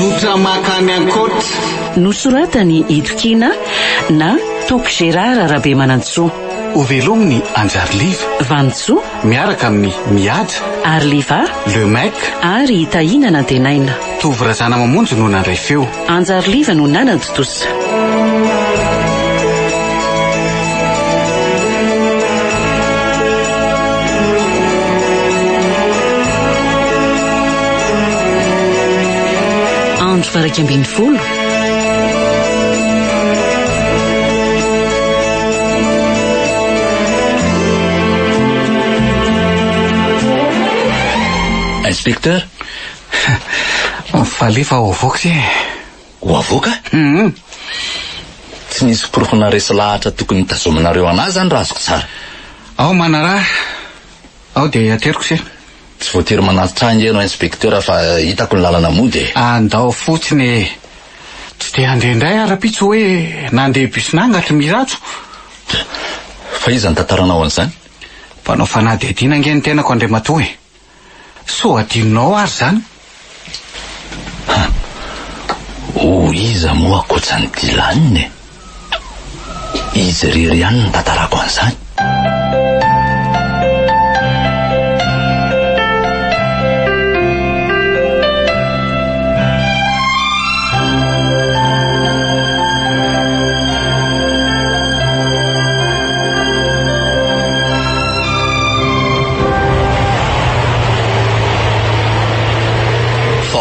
Zotra makany ankoatra. Nosoratany Idokina na Toko Gérard Arabe Manantsoa. Ho velominy Anjariliva, Vantsoa miaraka amin'ny Mihaja, Arliva, Le Mec ary Tahina Nantenaina. Tovorazana mamonjy no nandray feo. Anjariliva no nanaditosa. Andro faraika ambin'ny folo. Inspecteur? Falefa ho avoaka se. Ho avoaka? Tsy nisy porofona resy lahatra tokony tazominareo anazy zany raha azoko tsara. Ao manaraha. Ao dia ateriko se. Tsy voatery manatitra ianao inspecteur fa hitako ny lalana mody. Andao fotsiny. Tsy dia andeha indray ara-pitso hoe nandeha bisinangatra miratso. Fa iza ny tantaranao an'izany? Mpanao fanady adina angeny tenako Andriamatoa e. So adinonao ary zany. Iza moa akoatran'ny Dilaniny e. Izy rery ihany ny tantarako an'izany.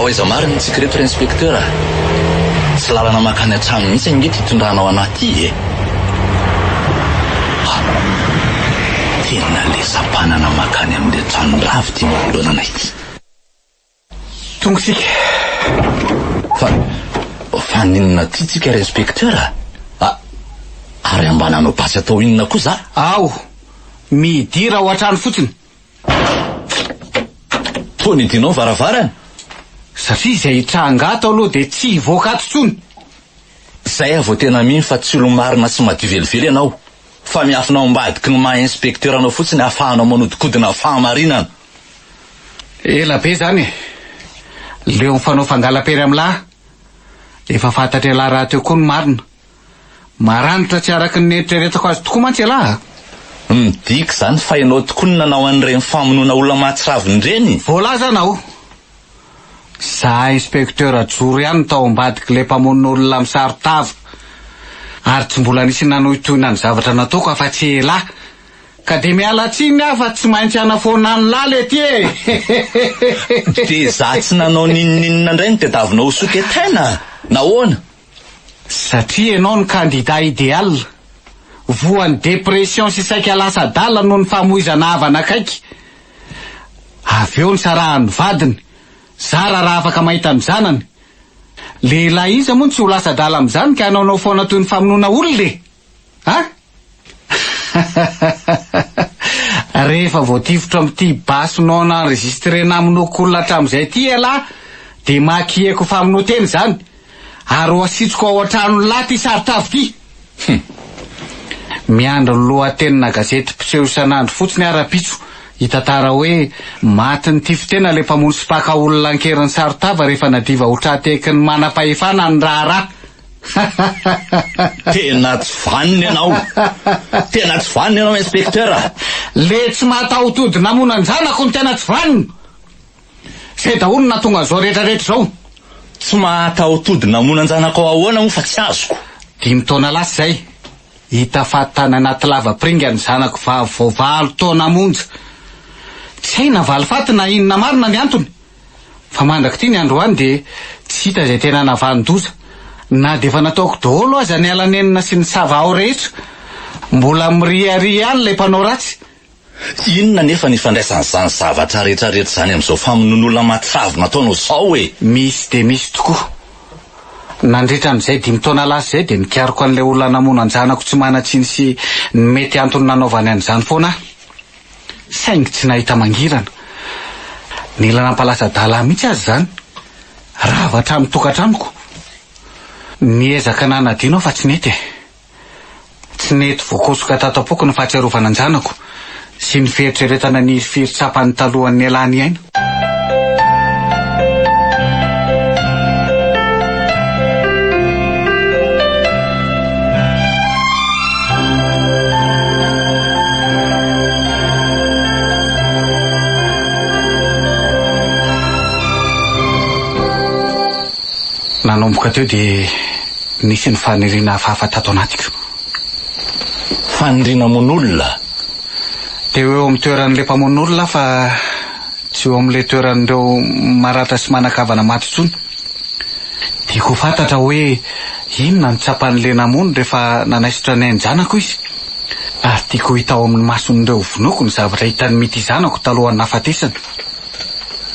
Iza mariny ny sikreto inspecteur. Tsy lalana makany atrano mihitsy angety hitondranao anaty e. Tena lesam-panana makany amin'ny trano ravo ty manoloana ity. Tongosika. Fa ninona ty tsika inspecteur? Ary ambananao basy atao inona koa za? Ao, midira ao atrano fotsiny. Tony dinao varavarana? Satria izay trangata aloha dia tsy voakato tsony. Zay avo tena miny fa tsy olo marina sy madio velively ianao. Fa miafinao ambadiky ny maha inspecteur anao fotsiny ahafahanao manodikodina fahamarinana. Ela be zany e. Leo mifanao fangala-pery amin'lahy. Efa fantatry lahy raha teo koa ny marina. Maranitra tsy araky ny neritreretako azy tokoa mantsy lahy. Midika zany fa ianao tokoa ny nanao an'ireny famonoana olona mahatsiravin-dreny. Voalaza anao. Za inspecteur Joro ihany tao ambadiky le mpamon'olona amin'ny saritava. Ary tsy mbola nisy nanao itoina ny zavatra nataoko afa-tsy ela. Ka de miala tsiny afa tsy maintsy anafoana ny laly ety e. De za tsy nanao ninninina indray ny tediavinao soka tena. Nahoana? Satria ianao ny kandida idéal. Voan'ny depression sy saika lasa-dala noho ny famoizana havana akaiky. Avy eo ny sarahan'ny vadiny. Zara raha afaka mahita ny zanany. Lehilahy iza moa tsy ho lasa-dala amin'izany ka anaonao foana toy ny famonoana olona e. Rehefa voatifitra amin'ity basonao na enregistrena aminoko olona hatramin'izay ty lahy, de makieko famonoteny zany. Ary ho asitsiko ao an-trano laty saritavy ty. Miandro ny lohatenina gazety mpiseho isan'andro fotsiny ara-pitso. Hitantara hoe maty ny tifitena le mpamono sipaka olona ankeriny saritava rehefa nadiva hotrateky ny manam-pahefana ny raharaha. Tena tsy vaniny ianao. Tena tsy vaniny ianao inspecteur. Le tsy mahataho-tody namona ny zanako ny tena tsy vaniny. Zay daholo na tonga zao rehetrarehetra zao. Tsy mahataho-tody namona ny zanako ahoana mo fa tsy azoko. 5 taona lasa zay. Hita fatana anaty lava-pringa ny zanako vao 9 taona monja. Tsy hay na valifaty na inona marina ny antony. Fa mandraky ty ny androany de tsy hita zay tena navandoza. Na de efa nataoko daholo aza ny alanenina sy ny savao rehetra. Mbola miriaria ihany le mpanao ratsy. Inona nefa nifandraisan'izany zavatra rehetrarehetra zany amin'izao famonon'olona mahatsiravina nataonao zao e? Misy de misy tokoa. Nandritra an'izay 5 taona lasa zay de nikariko an'ilay olona namona anjanako tsy manatsiny sy ny mety antony nanaovany an'izany foana. Saingy tsy nahita mangirana. Nila nampalasa-dala mihitsy azy zany. Ravatra amin'ny tokantranoko. Niezaka nanadino fa tsy nety. Tsy nety voakosoka tato am-poko ny fahatsiarovana anjanako sy ny fieritreretana ny firitsapan'ny talohan'ny elany aina. nanomboka teo dia nisy ny faniriana hafahafa tato anatiko. Faniriana mon'olona? Teo eo amin'ny toeran'ilay mpamon'olona fa tsy eo amin'ilay toeran'ireo maratra sy manakavana maty intsony. Tiako fantatra hoe inona ny tsapan'ilay namono rehefa nanaisitra ny anjanako izy. Ary tiako hita ao amin'ny mason'ireo vonoko ny zavatra hitany mity zanako talohan'ny nafatesana.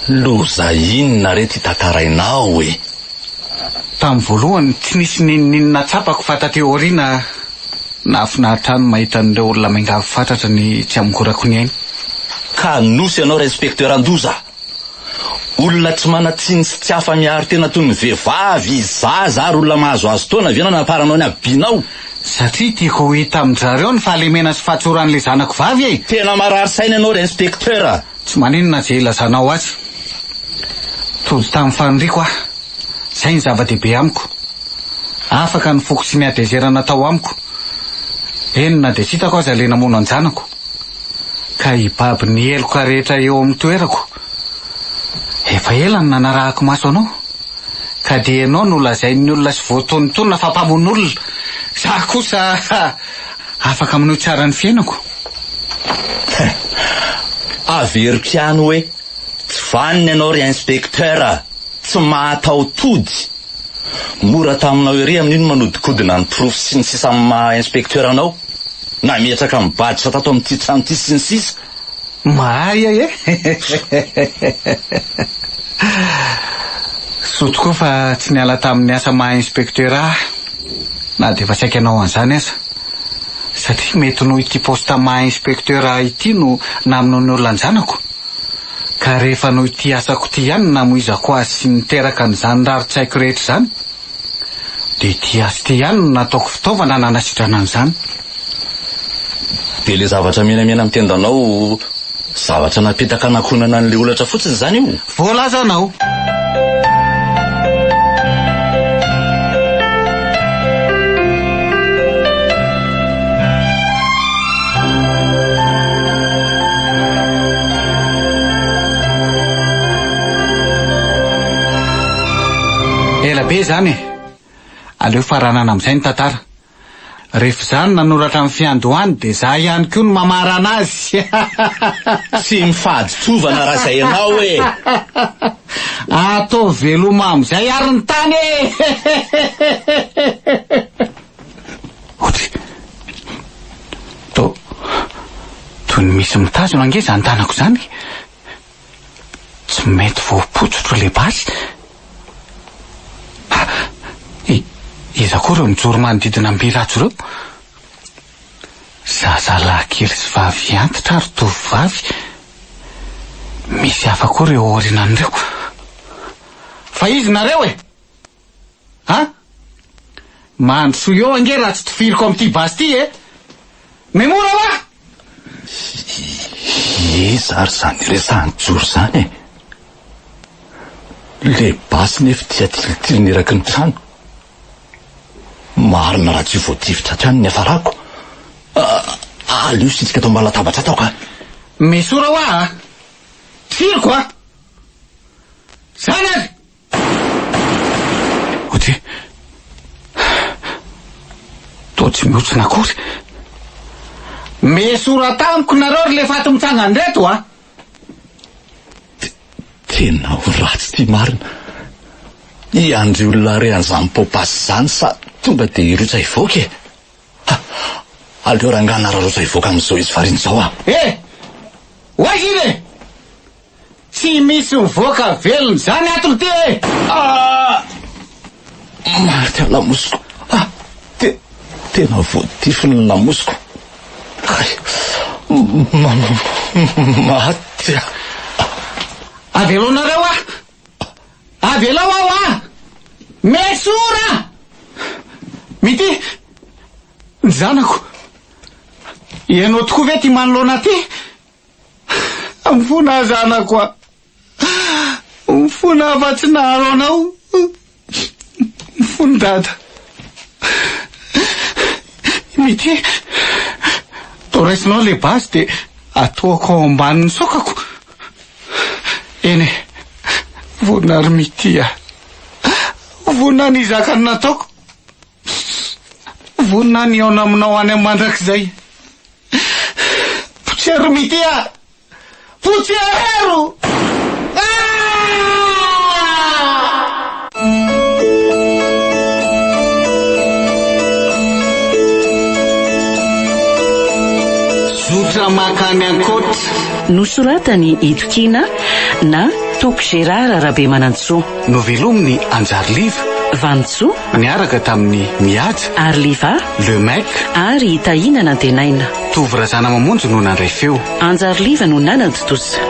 Loza inona re ty tantarainao e? Tamin'ny voalohany tsy nisy ninona tsapako fa tateo aoriana nahafinaritra any mahita an'ireo olona maingavy fatratra ny tsy amokorako ny ainy. Ka nosy ianao Inspekteur Andoza. Olona tsy mana-tsiny sy tsy afa-miaro tena toy ny vehivavy, zaza ary olona mahazo azo taona ve naparanao ny abinao? Satria tiako hita amin'zareo ny fahalemena sy fahatsoran'ilay zanako vavy e. Tena marary saina ianao Inspekteur. Tsy maninona izay ilazanao azy. Tody tamin'ny faniriako aho. Zay ny zava-dehibe amiko. Afaka ny foko sy ny adezerana tao amiko. Enina dia tsy hitako aza ilay namono anjanako. Ka hibaby ny heloka rehetra eo amin'ny toerako. Efa ela ny nanarahako maso anao. Ka dia ianao no lazain'ny olona sy voatonontonona fa mpamon'olona. Za kosa afaka manohy tsara ny fiainako. Averiko ihany hoe tsy vaniny ianao ry Inspekteur. Tsy mahatao tody. Mora taminao ery amin'iny manodikodina ny profy sy ny sisa maha Inspekteur anao. Nametraka mibaditra tato amin'ity trano ity sy ny sisa. Mahay e. Soa tokoa fa tsy niala tamin'ny asa maha Inspekteur na dia efa saika anao an'izany aza. Satria mety noho ity posta maha Inspekteur ity no naminao ny olona anjanako. Ka rehefa noho ity asako ity ihany namoizako azy sy niteraka n'izany raritsaiko rehetra izany, dia ity asa ity ihany no nataoko fitaovana nanasitrana an'izany. Dia le zavatra menamena amin'ny tendanao, zavatra napetaka anakonana an'ilay olatra fotsiny izany io? Voalaza anao. Ela be zany e. Aleo faranana amin'izay ny tantara. Rehefa zany nanoratra amin'ny fiandohany dia za ihany koa no mamarana azy. Tsy mifady tsovana raha izay ianao e. Atao veloma amin'izay ary ny tany e. Otry. Toy ny misy mitazona ange zany tanako zany. Tsy mety voapotsotro le basy. Iza koa ireo mijoro manodidina ambiratso ireo. Zazalahy kely sy vavy antitra ary tovovavy. Misy hafa koa ireo aorianan'ireo. Fa izy nareo e? Ha? Mandrosoa eo ange raha tsy tifiriko amin'ity basy ity e? Memora va? Zary zany resahany joro zany e. Le basy nefa tia tilitily eraky ny trano. Marina raha tsy voatifitra trano ny afarako. Aleo sitsika atao mbala latabatra atao ka. Mesora ho a? Tifiriko a? Zany ary! Otry. Toa tsy mihotsina akory. Mesora tamiko nareo ry le faty mitsangany reto a? Tena ho ratsy ty marina. Iandry olona re an'izany paopasy zany sa tonga dia irotsa ivoaka e. Aleo rangana rarotsa ivoaka amin'izao izy variana izao a. Hoaziny e! Tsy misy mivoaka velona zany atolo ty e! Maty lamosiko. Tena voatifiny ny lamosiko. Maty. Avelo nareo a! Avelo ao a! Mesora! Mity! Ny zanako! Ianao tokoa ve ty manoloana ty? Mifona zanako a! Mifona afa-tsy naharo anao! Mifona dada! Mity! Toraisinao le basy dia atoako ao ambanin'ny sokako. Eny e! Vonary mity a! vonina ny zakany nataoko. Vonina ny aona aminao any mandrakizay. Potsero mitya! Potsero! Zotra makany ankoatra. Nosoratany Itokina na Toko Gérard Rabemanantsoa. Novelominy Anjariliva. Vantsoa niaraka tamin'ny Mihaja, Arliva, Le Mec ary Tahinana Denaina. Tovorazana mamonjy no nandray feo. Anjariliva no nanaditosa.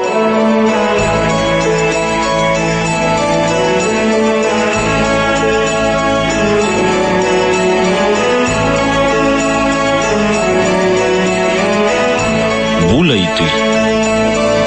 Bola itoy